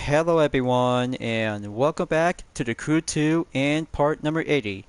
Hello everyone and welcome back to the Crew 2 and part number 80.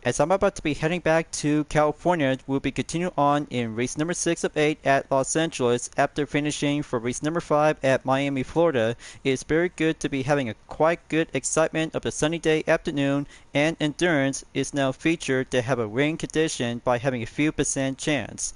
As I'm about to be heading back to California, we'll be continuing on in race number 6 of 8 at Los Angeles after finishing for race number 5 at Miami, Florida. It's very good to be having a quite good excitement of the sunny day afternoon, and endurance is now featured to have a rain condition by having a few percent chance.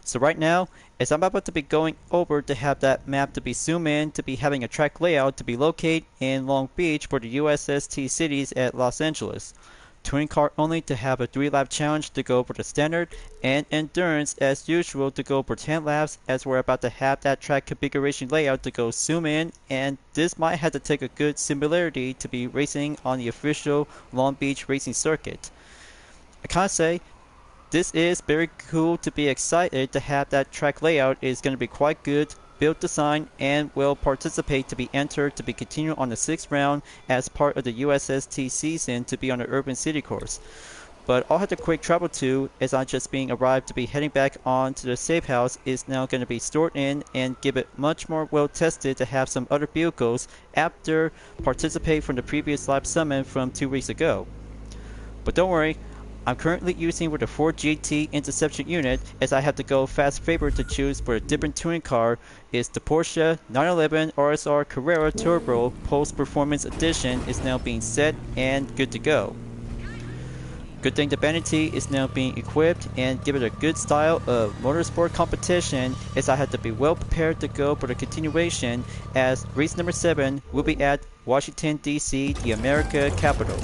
So right now, as I'm about to be going over to have that map to be zoom in to be having a track layout to be located in Long Beach for the USST cities at Los Angeles. Touring car only to have a 3-lap challenge to go for the standard, and endurance as usual to go for 10 laps as we're about to have that track configuration layout to go zoom in, and this might have to take a good similarity to be racing on the official Long Beach racing circuit. I can't say this is very cool to be excited to have that track layout is going to be quite good, build design, and will participate to be entered to be continued on the 6th round as part of the USST season to be on the urban city course. But I'll have to quick travel to as I'm just being arrived to be heading back on to the safe house is now going to be stored in and give it much more well tested to have some other vehicles after participate from the previous lap summit from 2 weeks ago. But don't worry, I'm currently using with the Ford GT interception unit as I have to go fast favorite to choose for a different touring car is the Porsche 911 RSR Carrera Turbo Post Performance Edition is now being set and good to go. Good thing the vanity is now being equipped and give it a good style of motorsport competition as I have to be well prepared to go for the continuation as race number 7 will be at Washington DC, the America capital.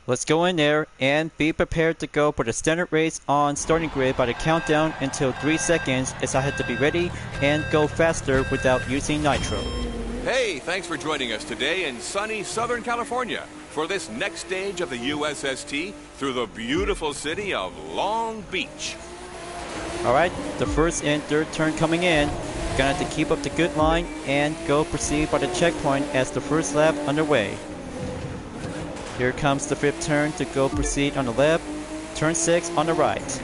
Let's go in there and be prepared to go for the standard race on starting grid by the countdown until 3 seconds as I have to be ready and go faster without using nitro. Hey, thanks for joining us today in sunny Southern California for this next stage of the USST through the beautiful city of Long Beach. Alright, the first and third turn coming in. Gonna have to keep up the good line and go proceed by the checkpoint as the first lap underway. Here comes the 5th turn to go proceed on the left, turn 6 on the right.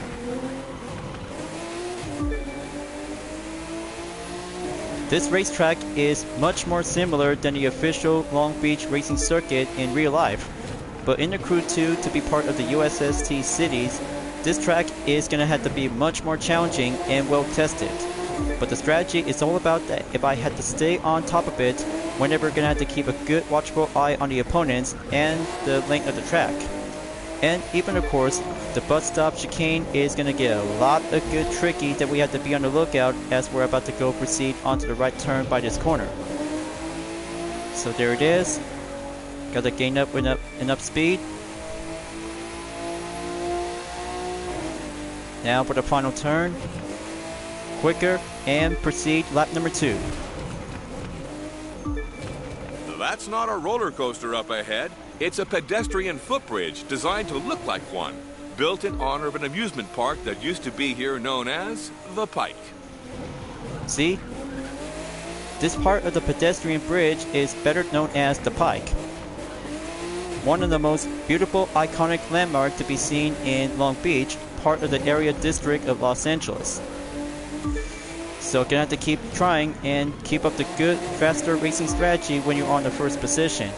This racetrack is much more similar than the official Long Beach racing circuit in real life, but in the Crew 2 to be part of the USST cities, this track is going to have to be much more challenging and well tested. But the strategy is all about that if I had to stay on top of it, whenever going to have to keep a good watchful eye on the opponents and the length of the track. And even of course, the bus stop chicane is going to get a lot of good tricky that we have to be on the lookout as we're about to go proceed onto the right turn by this corner. So there it is. Got to gain up enough speed. Now for the final turn. Quicker and proceed lap number 2. That's not a roller coaster up ahead. It's a pedestrian footbridge designed to look like one, built in honor of an amusement park that used to be here known as the Pike. See? This part of the pedestrian bridge is better known as the Pike. One of the most beautiful iconic landmarks to be seen in Long Beach, part of the area district of Los Angeles. So gonna have to keep trying and keep up the good, faster racing strategy when you're on the first position.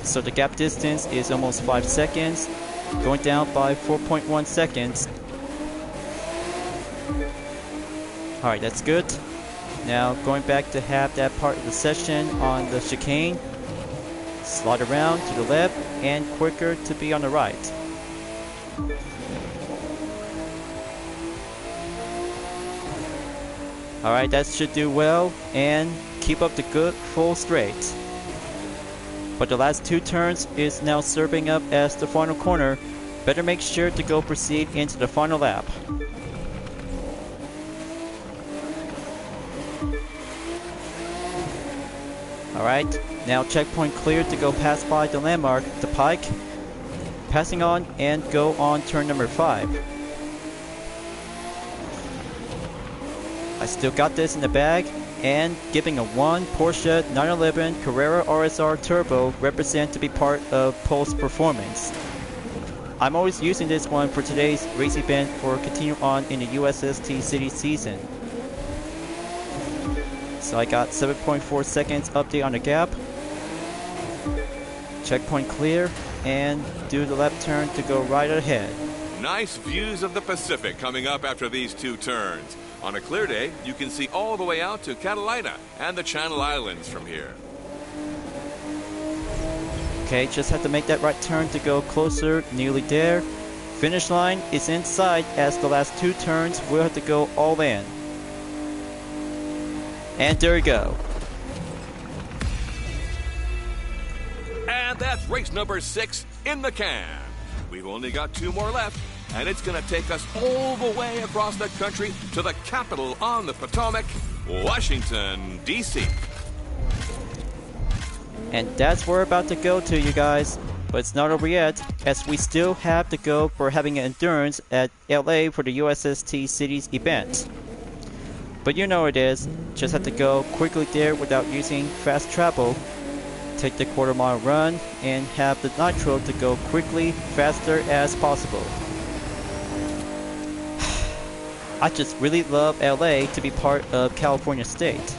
So the gap distance is almost 5 seconds, going down by 4.1 seconds. Alright, that's good. Now going back to have that part of the session on the chicane. Slide around to the left and quicker to be on the right. Alright, that should do well, and keep up the good full straight. But the last 2 turns is now serving up as the final corner. Better make sure to go proceed into the final lap. Alright, now checkpoint cleared to go pass by the landmark, the Pike. Passing on and go on turn number 5. I still got this in the bag, and giving a 1 Porsche 911 Carrera RSR Turbo represent to be part of Pulse Performance. I'm always using this one for today's race event for continue on in the USST City season. So I got 7.4 seconds update on the gap. Checkpoint clear, and do the left turn to go right ahead. Nice views of the Pacific coming up after these two turns. On a clear day, you can see all the way out to Catalina and the Channel Islands from here. Okay, just have to make that right turn to go closer, nearly there. Finish line is in sight as the last two turns will have to go all in. And there we go. And that's race number 6 in the can. We've only got 2 more left, and it's going to take us all the way across the country to the capital on the Potomac, Washington, D.C. And that's where we're about to go to, you guys. But it's not over yet, as we still have to go for having an endurance at LA for the USST Cities event. But you know it is, just have to go quickly there without using fast travel. Take the quarter-mile run and have the nitro to go quickly, faster as possible. I just really love LA to be part of California State.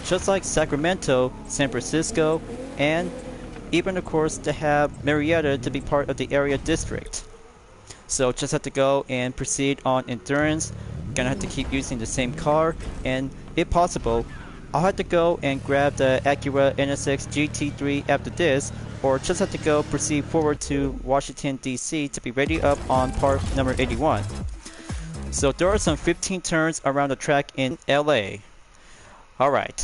Just like Sacramento, San Francisco, and even of course to have Marietta to be part of the area district. So just have to go and proceed on endurance. Gonna have to keep using the same car, and if possible, I'll have to go and grab the Acura NSX GT3 after this, or just have to go proceed forward to Washington DC to be ready up on part number 81. So there are some 15 turns around the track in LA. Alright,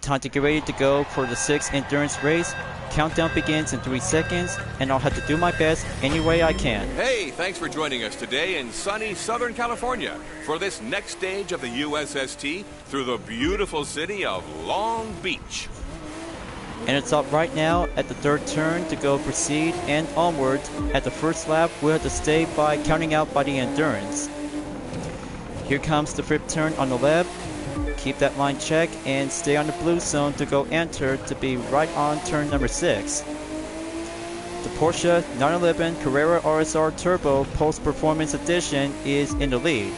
time to get ready to go for the 6th endurance race. Countdown begins in 3 seconds, and I'll have to do my best any way I can. Hey, thanks for joining us today in sunny Southern California for this next stage of the USST through the beautiful city of Long Beach. And it's up right now at the 3rd turn to go proceed and onward. At the first lap, we'll have to stay by counting out by the endurance. Here comes the 5th turn on the left. Keep that line checked and stay on the blue zone to go enter to be right on turn number 6. The Porsche 911 Carrera RSR Turbo Post Performance Edition is in the lead.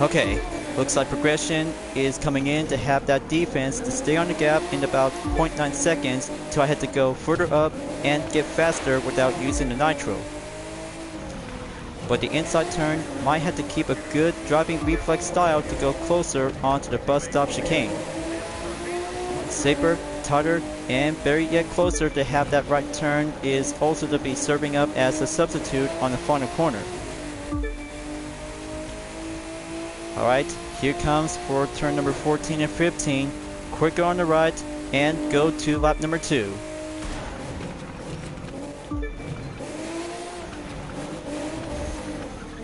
Okay, looks like progression is coming in to have that defense to stay on the gap in about 0.9 seconds till I had to go further up and get faster without using the nitro. But the inside turn might have to keep a good driving reflex style to go closer onto the bus stop chicane. Safer, tighter, and very yet closer to have that right turn is also to be serving up as a substitute on the final corner. Alright, here comes for turn number 14 and 15. Quicker on the right and go to lap number 2.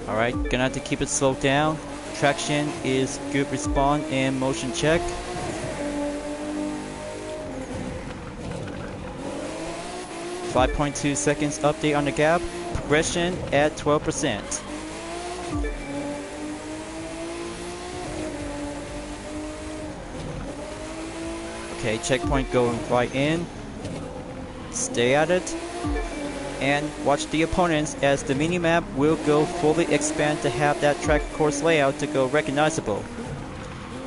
Alright, gonna have to keep it slowed down. Traction is good respawn and motion check. .2 seconds update on the gap. Progression at 12%. Okay, checkpoint going right in. Stay at it. And watch the opponents as the minimap will go fully expand to have that track course layout to go recognizable.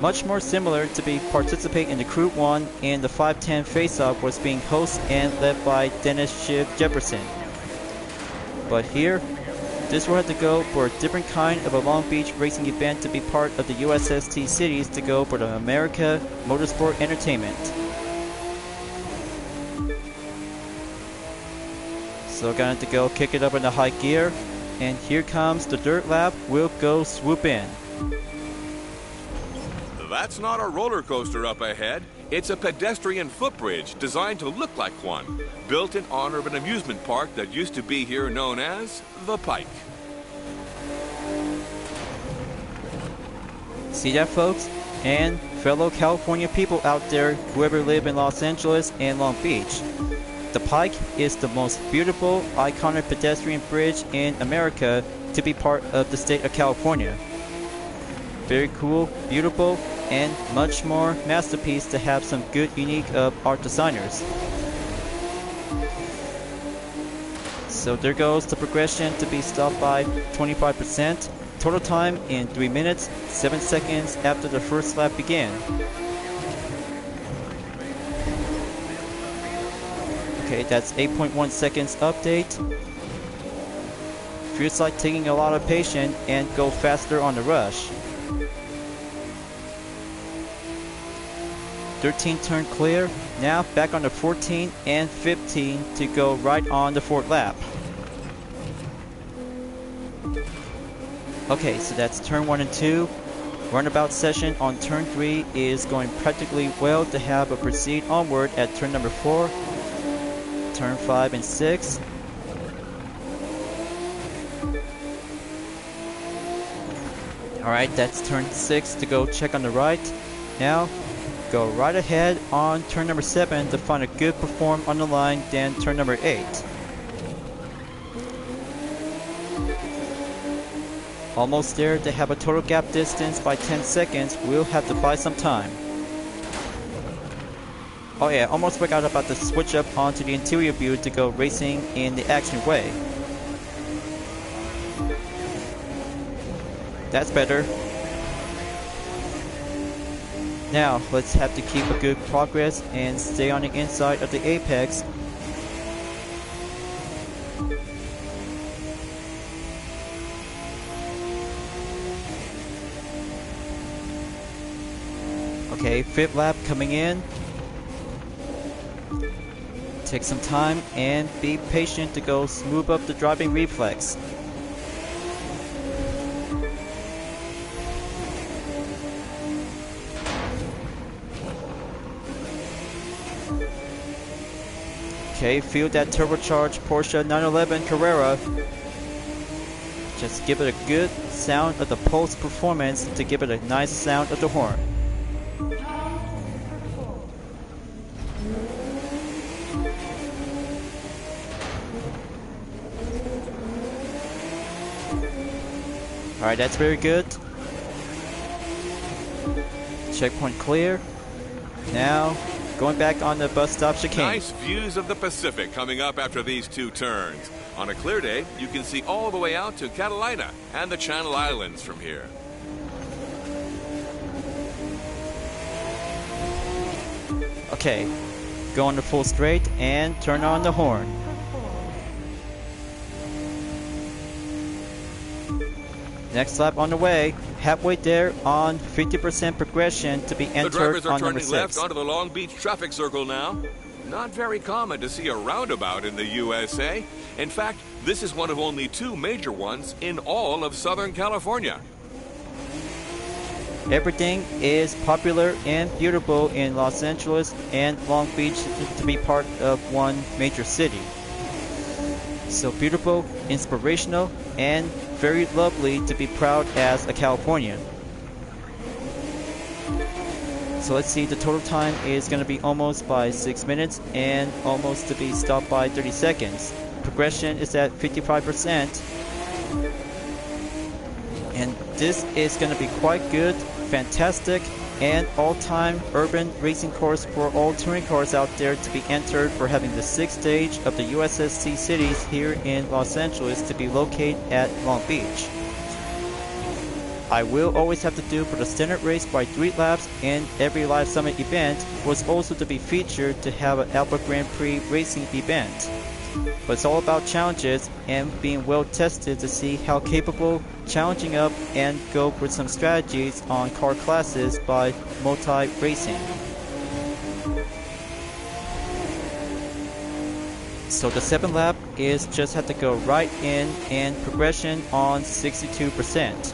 Much more similar to be participate in the Crew 1 and the 510 face-off was being hosted and led by Dennis Shiv Jefferson. But here, this will have to go for a different kind of a Long Beach racing event to be part of the USST Cities to go for the America Motorsport Entertainment. So gonna have to go kick it up in the high gear, and here comes the dirt lap. We'll go swoop in. That's not a roller coaster up ahead. It's a pedestrian footbridge designed to look like one, built in honor of an amusement park that used to be here known as the Pike. See that, folks? And fellow California people out there, whoever live in Los Angeles and Long Beach. The Pike is the most beautiful, iconic pedestrian bridge in America to be part of the state of California. Very cool, beautiful, and much more masterpiece to have some good, unique art designers. So there goes the progression to be stopped by 25%. total time in 3 minutes, 7 seconds after the first lap began. Okay, that's 8.1 seconds update. Feels like taking a lot of patience and go faster on the rush. 13 turn clear. Now back on the 14 and 15 to go right on the 4th lap. Okay, so that's turn 1 and 2. Runabout session on turn 3 is going practically well to have a proceed onward at turn number 4. Turn 5 and 6. Alright, that's turn 6 to go check on the right. Now, go right ahead on turn number 7 to find a good perform on the line, then turn number 8. Almost there to have a total gap distance by 10 seconds. We'll have to buy some time. Oh yeah, almost forgot about the switch up onto the interior view to go racing in the action way. That's better. Now, let's have to keep a good progress and stay on the inside of the apex. Okay, 5th lap coming in. Take some time and be patient to go smooth up the driving reflex. Okay, feel that turbocharged Porsche 911 Carrera. Just give it a good sound of the pulse performance to give it a nice sound of the horn. Alright, that's very good. Checkpoint clear. Now, going back on the bus stop chicane. Nice views of the Pacific coming up after these 2 turns. On a clear day, you can see all the way out to Catalina and the Channel Islands from here. Okay, go on the full straight and turn on the horn. Next lap on the way, halfway there on 50% progression to be The entered drivers are on number turning 6. left onto the Long Beach traffic circle now. Not very common to see a roundabout in the USA. In fact, this is one of only 2 major ones in all of Southern California. Everything is popular and beautiful in Los Angeles and Long Beach to be part of one major city. So beautiful, inspirational, and very lovely to be proud as a Californian. So let's see, the total time is going to be almost by 6 minutes and almost to be stopped by 30 seconds. Progression is at 55%. And this is going to be quite good, fantastic, and all-time urban racing course for all touring cars out there to be entered for having the 6th stage of the USSC cities here in Los Angeles to be located at Long Beach. I will always have to do for the standard race by 3 laps and every Live Summit event was also to be featured to have an Alpha Grand Prix racing event. But it's all about challenges and being well tested to see how capable challenging up and go with some strategies on car classes by multi-racing. So the 7th lap is just have to go right in and progression on 62%.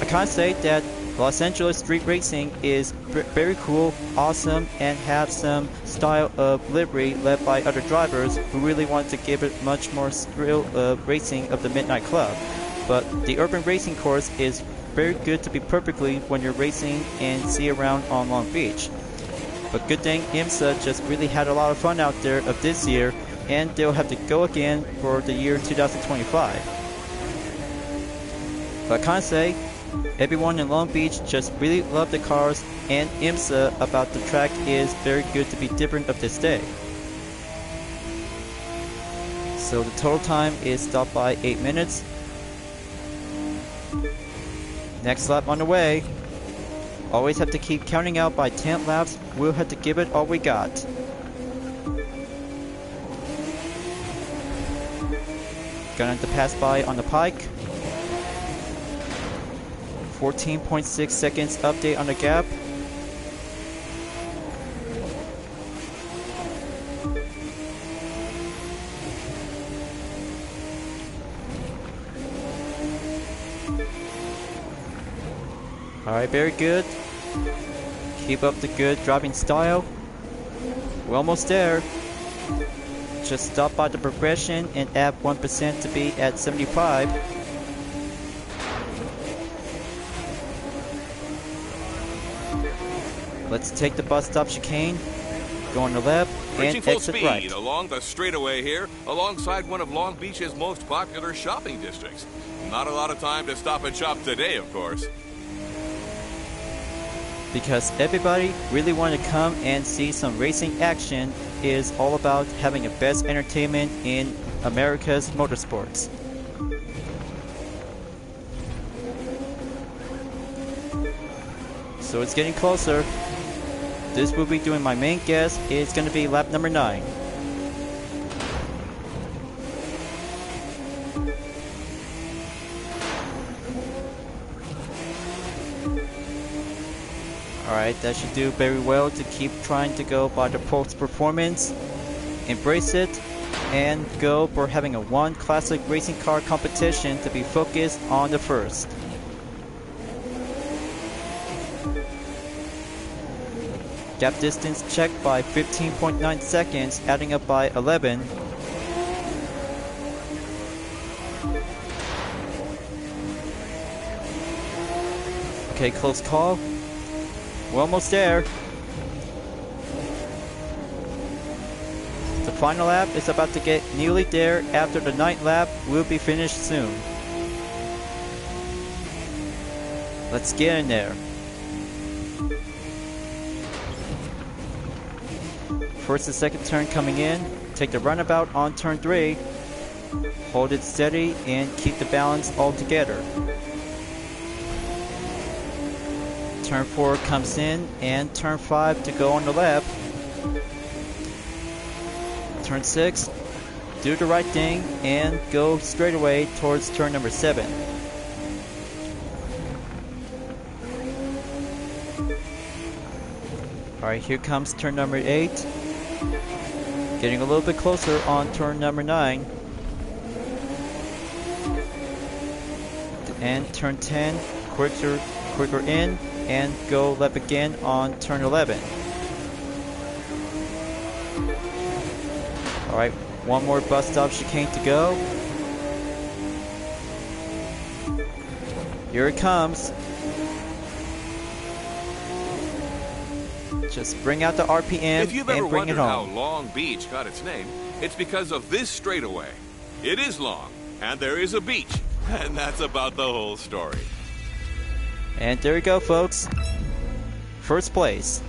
I can't say that Los Angeles street racing is very cool, awesome, and have some style of livery led by other drivers who really want to give it much more thrill of racing of the Midnight Club. But the urban racing course is very good to be perfectly when you're racing and see around on Long Beach. But good thing IMSA just really had a lot of fun out there of this year, and they'll have to go again for the year 2025. But I can't say everyone in Long Beach just really loved the cars, and IMSA about the track is very good to be different of this day. So the total time is stopped by 8 minutes. Next lap on the way. Always have to keep counting out by 10 laps. We'll have to give it all we got. Gonna have to pass by on the pike. 14.6 seconds update on the gap. Alright, very good. Keep up the good driving style. We're almost there. Just stop by the progression and add 1% to be at 75. Let's take the bus stop chicane. Go on the left Reaching and full exit speed right. along the straightaway here, alongside one of Long Beach's most popular shopping districts. Not a lot of time to stop and shop today, of course. Because everybody really want to come and see some racing action is all about having the best entertainment in America's motorsports. So it's getting closer. This will be doing my main guess. It's going to be lap number 9. Alright, that should do very well to keep trying to go by the Pulse performance. Embrace it and go for having a one classic racing car competition to be focused on the first. Gap distance checked by 15.9 seconds, adding up by 11. Okay, close call. We're almost there. The final lap is about to get nearly there. After the 9th lap, we'll be finished soon. Let's get in there. First and second turn coming in. Take the runabout on turn 3. Hold it steady and keep the balance all together. Turn 4 comes in and turn 5 to go on the left. Turn 6, do the right thing and go straight away towards turn number 7. Alright, here comes turn number 8. Getting a little bit closer on turn number 9. And turn 10, quicker in. And go left again on turn 11. Alright, one more bus stop chicane to go. Here it comes. Just bring out the RPM If you've ever and bring it wondered how home. Long Beach got its name, it's because of this straightaway. It is long, and there is a beach, and that's about the whole story. And there you go, folks. First place.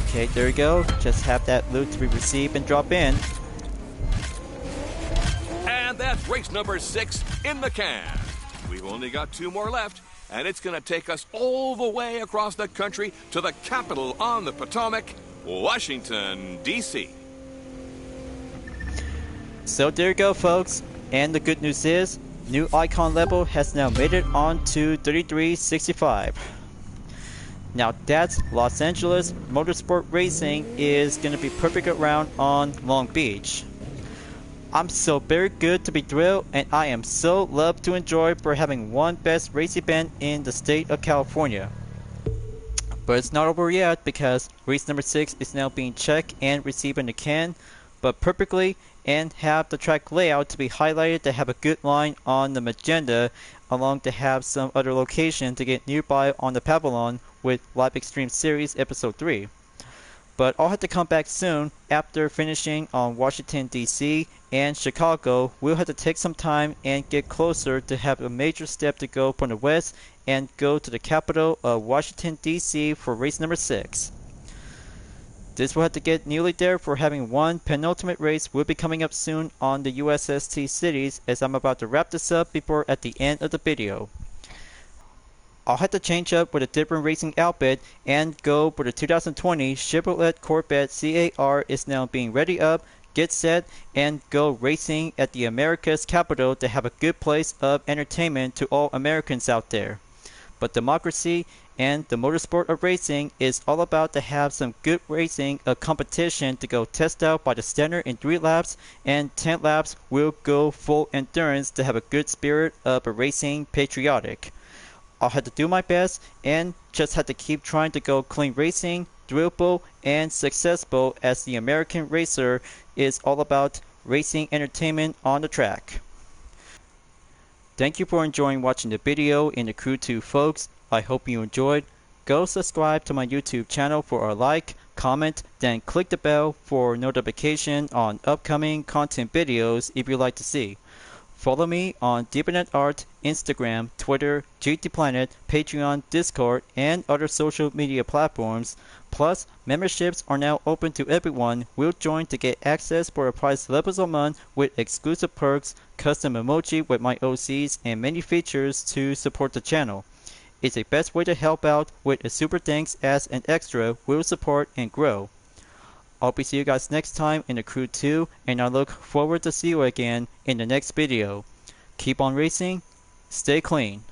Okay, there you go. Just have that loot to be received and drop in. And that's race number 6 in the can. We've only got 2 more left, and it's going to take us all the way across the country to the capital on the Potomac, Washington, D.C. So there you go, folks. And the good news is, new icon level has now made it on to 3365. Now that's Los Angeles Motorsport Racing is going to be perfect around on Long Beach. I'm so very good to be thrilled, and I am so loved to enjoy for having one best race event in the state of California. But it's not over yet, because race number 6 is now being checked and received in the can, but perfectly, and have the track layout to be highlighted to have a good line on the magenta, along to have some other location to get nearby on the pavilion with Live Extreme Series Episode 3. But I'll have to come back soon. After finishing on Washington DC and Chicago, we'll have to take some time and get closer to have a major step to go from the west and go to the capital of Washington DC for race number 6. This will have to get nearly there for having one penultimate race will be coming up soon on the USST cities as I'm about to wrap this up before at the end of the video. I'll have to change up with a different racing outfit and go for the 2020 Chevrolet Corvette CAR is now being ready up, get set, and go racing at the America's capital to have a good place of entertainment to all Americans out there. But democracy and the motorsport of racing is all about to have some good racing, a competition to go test out by the standard in 3 laps, and 10 laps will go full endurance to have a good spirit of a racing patriotic. I'll have to do my best and just have to keep trying to go clean racing, thrillful, and successful as the American racer is all about racing entertainment on the track. Thank you for enjoying watching the video in the Crew 2 folks. I hope you enjoyed. Go subscribe to my YouTube channel for a like, comment, then click the bell for notification on upcoming content videos if you'd like to see. Follow me on DeepNet Art, Instagram, Twitter, GT Planet, Patreon, Discord, and other social media platforms. Plus, memberships are now open to everyone. Will join to get access for a price levels a month with exclusive perks, custom emoji with my OCs, and many features to support the channel. It's the best way to help out with a super thanks as an extra will support and grow. I'll be see you guys next time in the Crew 2, and I look forward to see you again in the next video. Keep on racing, stay clean.